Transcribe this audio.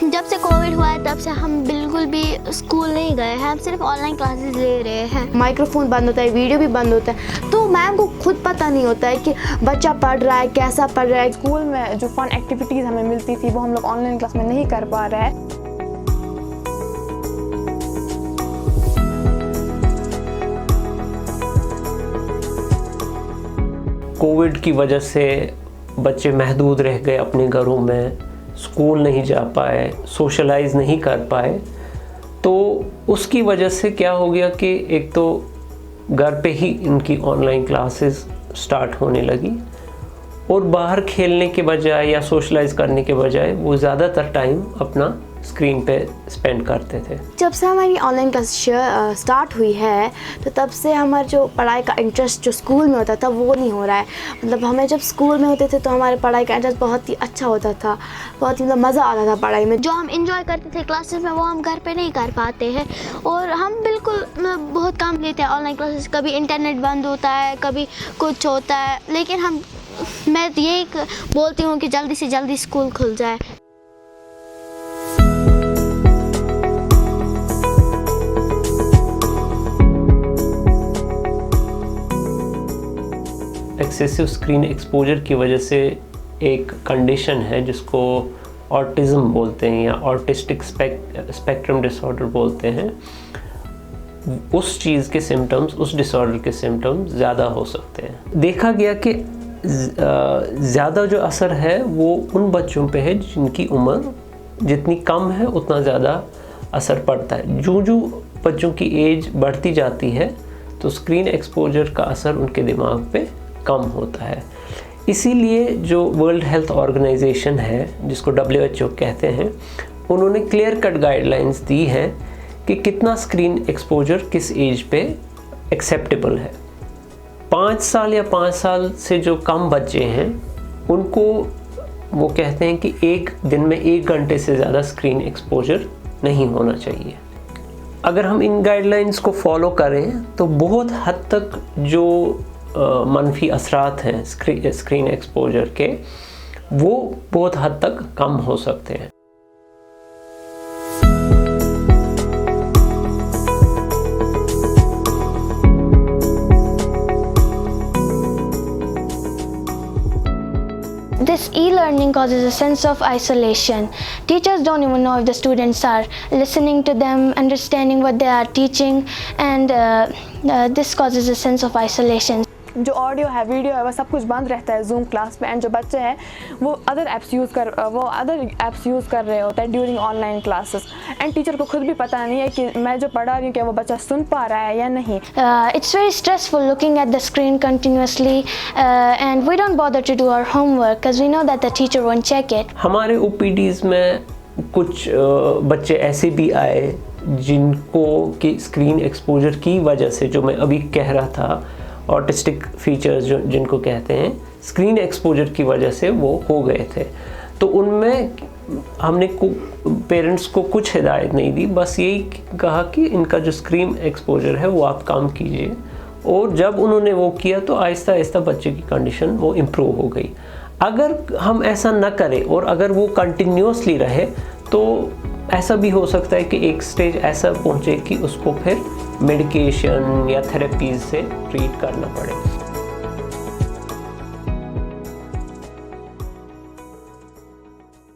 जब से कोविड हुआ है तब से हम बिल्कुल भी स्कूल नहीं गए हैं, हम सिर्फ ऑनलाइन क्लासेस ले रहे हैं। माइक्रोफोन बंद होता है, वीडियो भी बंद होता है, तो मैम को खुद पता नहीं होता है कि बच्चा पढ़ रहा है, कैसा पढ़ रहा है। स्कूल में जो फन एक्टिविटीज़ हमें मिलती थी वो हम लोग ऑनलाइन क्लास में नहीं कर पा रहे हैं। कोविड की वजह से बच्चे महदूद रह गए अपने घरों में, स्कूल नहीं जा पाए, सोशलाइज नहीं कर पाए, तो उसकी वजह से क्या हो गया कि एक तो घर पे ही इनकी ऑनलाइन क्लासेस स्टार्ट होने लगी और बाहर खेलने के बजाय या सोशलाइज करने के बजाय वो ज़्यादातर टाइम अपना स्क्रीन पे स्पेंड करते थे। जब से हमारी ऑनलाइन क्लास स्टार्ट हुई है तो तब से हमारा जो पढ़ाई का इंटरेस्ट जो स्कूल में होता था वो नहीं हो रहा है। मतलब हमें जब स्कूल में होते थे तो हमारे पढ़ाई का इंटरेस्ट बहुत ही अच्छा होता था, बहुत ही मतलब मज़ा आता था पढ़ाई में। जो हम इंजॉय करते थे क्लासेस में वो हम घर पे नहीं कर पाते हैं और हम बिल्कुल बहुत कम लेते हैं ऑनलाइन क्लासेस। कभी इंटरनेट बंद होता है, कभी कुछ होता है, लेकिन मैं यही बोलती हूँ कि जल्दी से जल्दी स्कूल खुल जाए। एक्सेसिव स्क्रीन एक्सपोजर की वजह से एक कंडीशन है जिसको ऑटिज़म बोलते हैं या ऑटिस्टिक स्पेक्ट्रम डिसऑर्डर बोलते हैं। उस चीज़ के सिम्टम्स, उस डिसऑर्डर के सिम्टम्स ज़्यादा हो सकते हैं। देखा गया कि ज़्यादा जो असर है वो उन बच्चों पे है जिनकी उम्र जितनी कम है उतना ज़्यादा असर पड़ता है। जो बच्चों की एज बढ़ती जाती है तो स्क्रीन एक्सपोजर का असर उनके दिमाग पे कम होता है। इसीलिए जो वर्ल्ड हेल्थ ऑर्गेनाइजेशन है जिसको WHO कहते हैं, उन्होंने क्लियर कट गाइडलाइंस दी है कि कितना स्क्रीन एक्सपोजर किस एज पे एक्सेप्टेबल है। 5 साल या 5 साल से जो कम बच्चे हैं उनको वो कहते हैं कि एक दिन में 1 घंटे से ज़्यादा स्क्रीन एक्सपोजर नहीं होना चाहिए। अगर हम इन गाइडलाइंस को फॉलो करें तो बहुत हद तक जो मनफी असरात हैं स्क्रीन एक्सपोजर के वो बहुत हद तक कम हो सकते हैं। This e-learning causes a sense of isolation. Teachers don't even know if the students are listening to them, understanding what they are teaching, and this causes a sense of isolation. जो audio है, video है, वो सब कुछ बंद रहता है zoom class में। एंड जो बच्चे हैं वो अदर ऐप्स यूज़ कर रहे होते हैं during online classes. And teacher को खुद भी पता नहीं है कि मैं जो पढ़ा रही हूँ क्या वो बच्चा सुन पा रहा है या नहीं। It's very stressful looking at the screen continuously, and we don't bother to do our homework because we know that the teacher won't check it. हमारे OPDs में कुछ बच्चे ऐसे भी आए जिनको कि स्क्रीन एक्सपोजर की वजह से, जो मैं अभी कह रहा था, ऑटिस्टिक फीचर्स जिनको कहते हैं, स्क्रीन एक्सपोजर की वजह से वो हो गए थे। तो उनमें हमने पेरेंट्स को कुछ हिदायत नहीं दी, बस यही कहा कि इनका जो स्क्रीन एक्सपोजर है वो आप कम कीजिए। और जब उन्होंने वो किया तो आहिस्ता आहिस्ता बच्चे की कंडीशन वो इम्प्रूव हो गई। अगर हम ऐसा न करें और अगर वो कंटिन्यूसली रहे तो ऐसा भी हो सकता है कि एक स्टेज ऐसा पहुँचे कि उसको फिर मेडिकेशन या थेरेपीज से ट्रीट करना पड़े।